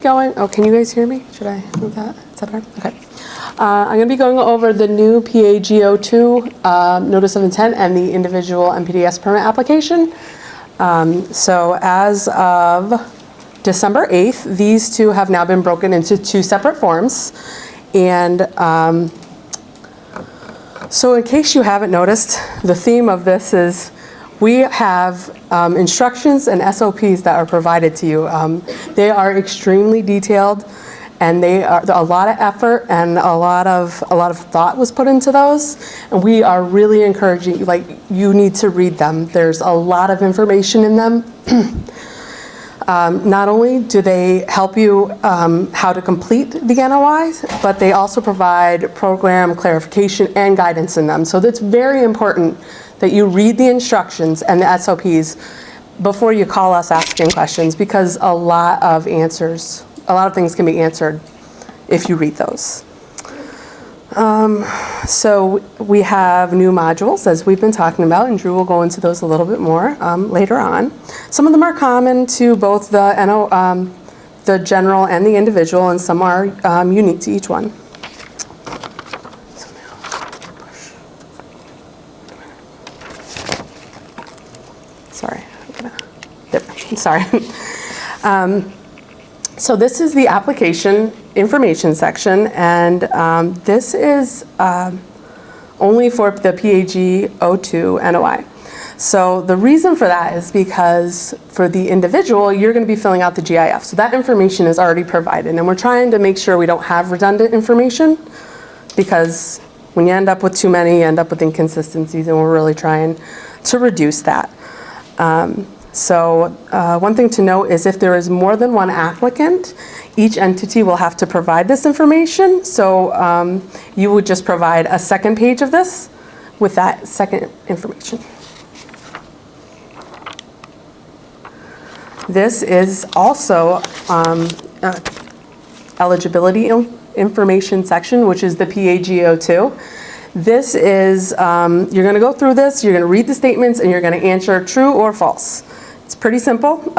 Going. Oh, can you guys hear me? Should I move that? Is that better? Okay. I'm going to be going over the new PAG02 Notice of Intent and the individual NPDES permit application. So as of December 8th, these two have now been broken into two separate forms. And so in case you haven't noticed, the theme of this is we have instructions and SOPs that are provided to you. They are extremely detailed, and they are a lot of effort and a lot of thought was put into those. And we are really encouraging you, like, you need to read them. There's a lot of information in them. Not only do they help you how to complete the NOI, but they also provide program clarification and guidance in them. So that's very important that you read the instructions and the SOPs before you call us asking questions, because a lot of things can be answered if you read those. So we have new modules, as we've been talking about, and Drew will go into those a little bit more later on. Some of them are common to both the general and the individual, and some are unique to each one. Sorry. So this is the application information section, and this is only for the PAG02 NOI. So the reason for that is because for the individual, you're going to be filling out the GIF. So that information is already provided, and we're trying to make sure we don't have redundant information, because when you end up with too many, you end up with inconsistencies, and we're really trying to reduce that. So one thing to note is if there is more than one applicant, each entity will have to provide this information. So you would just provide a second page of this with that second information. This is also eligibility information section, which is the PAG02. This is, you're going to go through this, you're going to read the statements, and you're going to answer true or false. It's pretty simple.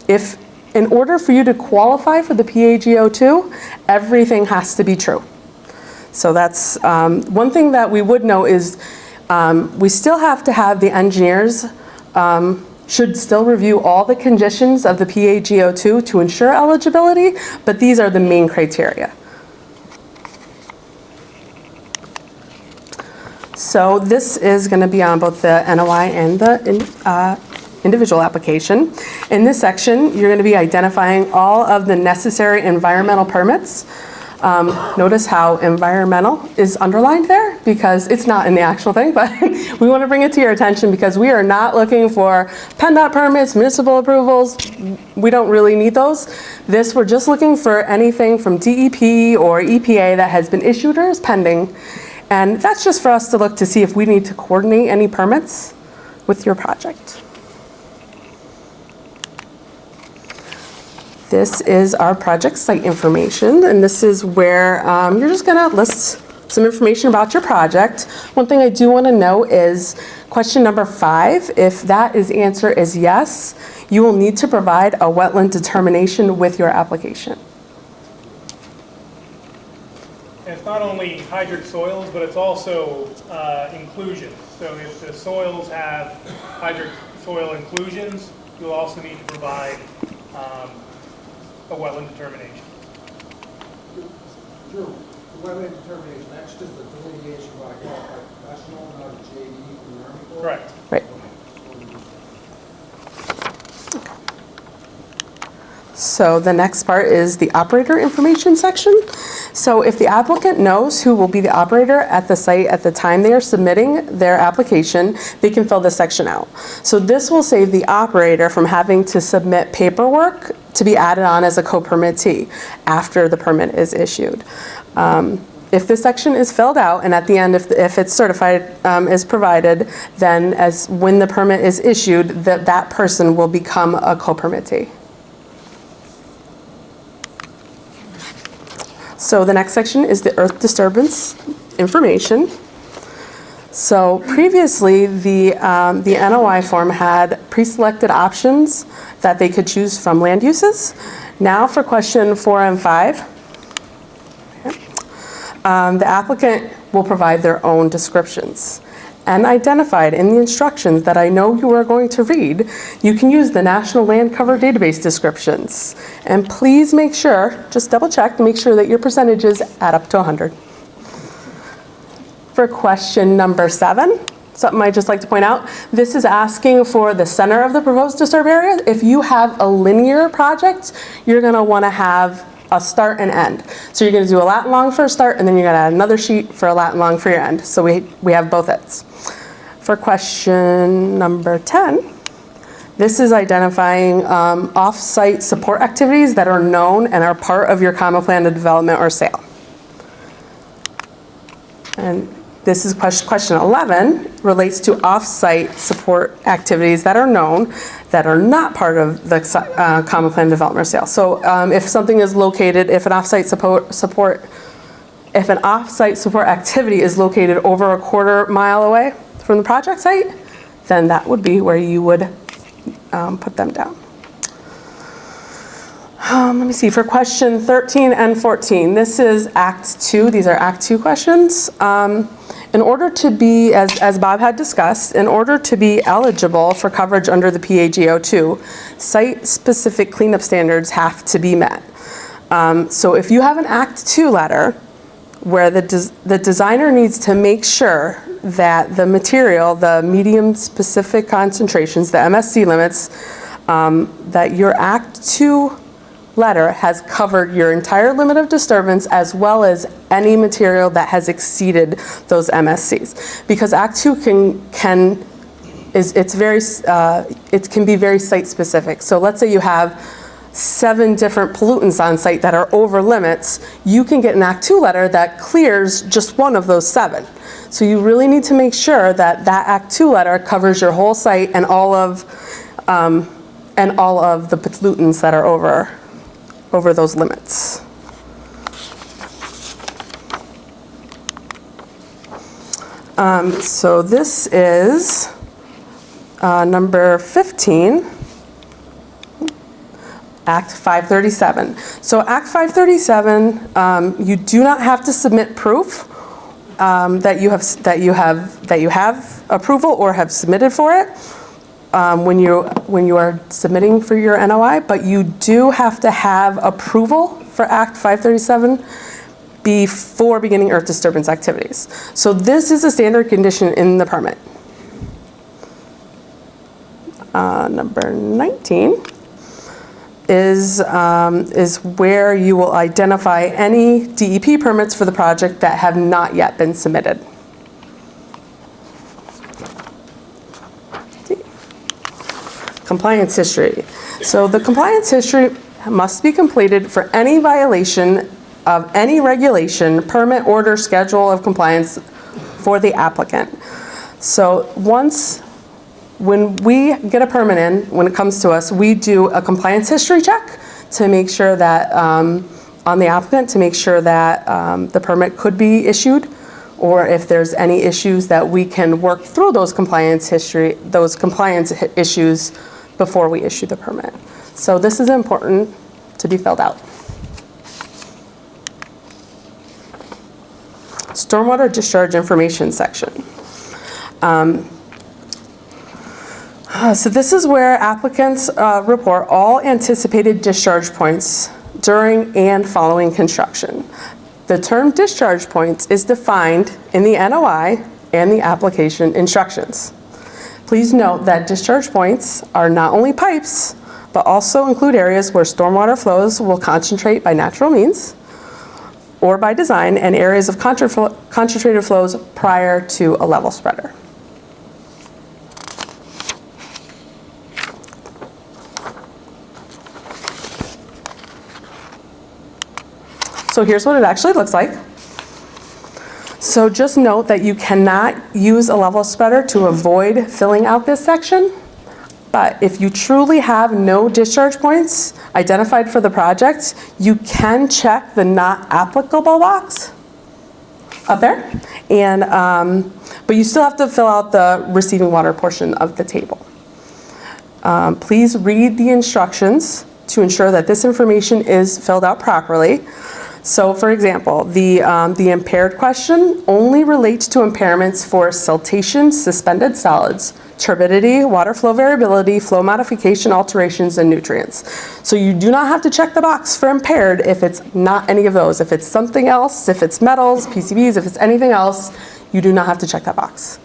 If in order for you to qualify for the PAG02, everything has to be true. So that's one thing that we would know is we still have to have the engineers should still review all the conditions of the PAG02 to ensure eligibility, but these are the main criteria. So this is going to be on both the NOI and the individual application. In this section, you're going to be identifying all of the necessary environmental permits. Notice how environmental is underlined there, because it's not in the actual thing, but we want to bring it to your attention because we are not looking for PennDOT permits, municipal approvals. We don't really need those. We're just looking for anything from DEP or EPA that has been issued or is pending. And that's just for us to look to see if we need to coordinate any permits with your project. This is our project site information, and this is where you're just going to list some information about your project. One thing I do want to note is question number 5. If that answer is yes, you will need to provide a wetland determination with your application. And it's not only hydric soils, but it's also inclusions. So if the soils have hydric soil inclusions, you'll also need to provide a wetland determination. Drew, the wetland determination, that's just a delineation by a qualified professional, not a JD from the Army Corps? Correct. Right. So the next part is the operator information section. So if the applicant knows who will be the operator at the site at the time they are submitting their application, they can fill this section out. So this will save the operator from having to submit paperwork to be added on as a co-permittee after the permit is issued. If this section is filled out, and at the end, if it's certified is provided, then when the permit is issued, that person will become a co-permittee. So the next section is the earth disturbance information. So previously, the NOI form had pre-selected options that they could choose from land uses. Now for question 4 and 5. The applicant will provide their own descriptions. And identified in the instructions that I know you are going to read, you can use the National Land Cover Database descriptions. And please make sure, just double check to make sure that your percentages add up to 100. For question number 7, something I'd just like to point out, this is asking for the center of the proposed disturbed area. If you have a linear project, you're gonna wanna have a start and end. So you're gonna do a lat long for a start, and then you're gonna add another sheet for a lat long for your end. So we have both ends. For question number 10, this is identifying off-site support activities that are known and are part of your common plan of development or sale. And this is question 11, relates to off-site support activities that are known that are not part of the common plan development or sale. So if something is located, if an off-site support activity is located over a quarter mile away from the project site, then that would be where you would put them down. Let me see, for question 13 and 14, this is Act 2. These are Act 2 questions. In order to be, as Bob had discussed, in order to be eligible for coverage under the PAG-02, site-specific cleanup standards have to be met. So if you have an Act 2 letter where the designer needs to make sure that the material, the medium specific concentrations, the MSC limits, that your Act 2 letter has covered your entire limit of disturbance as well as any material that has exceeded those MSCs. Because Act 2 can be very site specific. So let's say you have 7 different pollutants on site that are over limits, you can get an Act 2 letter that clears just one of those 7. So you really need to make sure that that Act 2 letter covers your whole site and all of the pollutants that are over those limits. So this is number 15, Act 537. So Act 537, you do not have to submit proof that you have approval or have submitted for it when you are submitting for your NOI, but you do have to have approval for Act 537 before beginning earth disturbance activities. So this is a standard condition in the permit. Number 19 is where you will identify any DEP permits for the project that have not yet been submitted. Compliance history. So the compliance history must be completed for any violation of any regulation, permit, order, schedule of compliance for the applicant. So when we get a permit in, when it comes to us, we do a compliance history check to make sure that, on the applicant, to make sure that the permit could be issued, or if there's any issues that we can work through those compliance issues before we issue the permit. So this is important to be filled out. Stormwater discharge information section. So this is where applicants report all anticipated discharge points during and following construction. The term discharge points is defined in the NOI and the application instructions. Please note that discharge points are not only pipes, but also include areas where stormwater flows will concentrate by natural means or by design, and areas of concentrated flows prior to a level spreader. So here's what it actually looks like. So just note that you cannot use a level spreader to avoid filling out this section. But if you truly have no discharge points identified for the project, you can check the not applicable box up there. And, but you still have to fill out the receiving water portion of the table. Please read the instructions to ensure that this information is filled out properly. So for example, the impaired question only relates to impairments for siltation, suspended solids, turbidity, water flow variability, flow modification, alterations, and nutrients. So you do not have to check the box for impaired if it's not any of those. If it's something else, if it's metals, PCBs, if it's anything else, you do not have to check that box.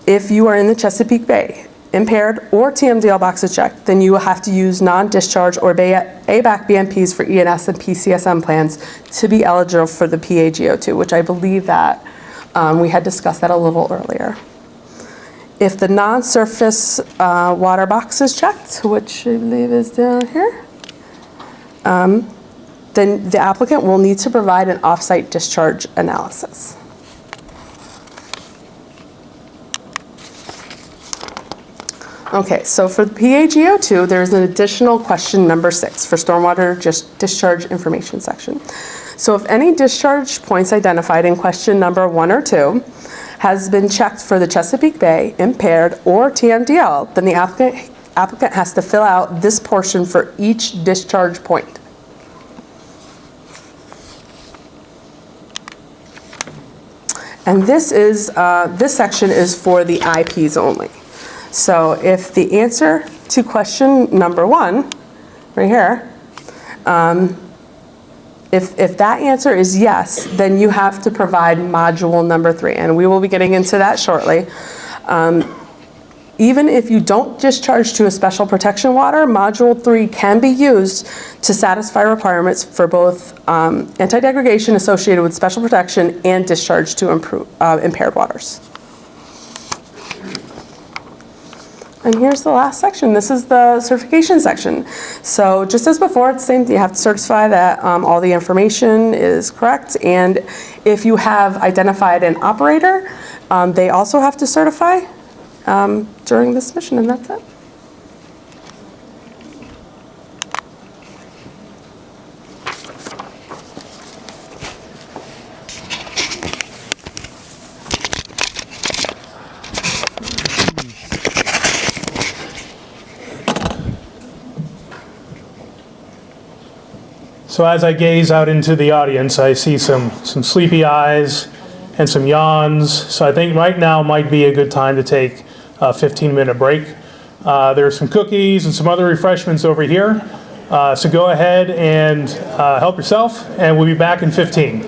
If you are in the Chesapeake Bay, impaired or TMDL box is checked, then you will have to use non-discharge or ABAC BMPs for ENS and PCSM plans to be eligible for the PAG-02, which I believe that we had discussed that a little earlier. If the non-surface water box is checked, which I believe is down here, then the applicant will need to provide an off-site discharge analysis. Okay, so for the PAG-02, there's an additional question number 6 for stormwater discharge information section. So if any discharge points identified in question number 1 or 2 has been checked for the Chesapeake Bay, impaired, or TMDL, then the applicant has to fill out this portion for each discharge point. And this section is for the IPs only. So if the answer to question number 1, right here, if that answer is yes, then you have to provide module number 3, and we will be getting into that shortly. Even if you don't discharge to a special protection water, module 3 can be used to satisfy requirements for both anti-degradation associated with special protection and discharge to impaired waters. And here's the last section. This is the certification section. So just as before, it's the same. You have to certify that all the information is correct. And if you have identified an operator, they also have to certify during this mission, and that's it. So as I gaze out into the audience, I see some sleepy eyes and some yawns. So I think right now might be a good time to take a 15-minute break. There are some cookies and some other refreshments over here. So go ahead and help yourself, and we'll be back in 15.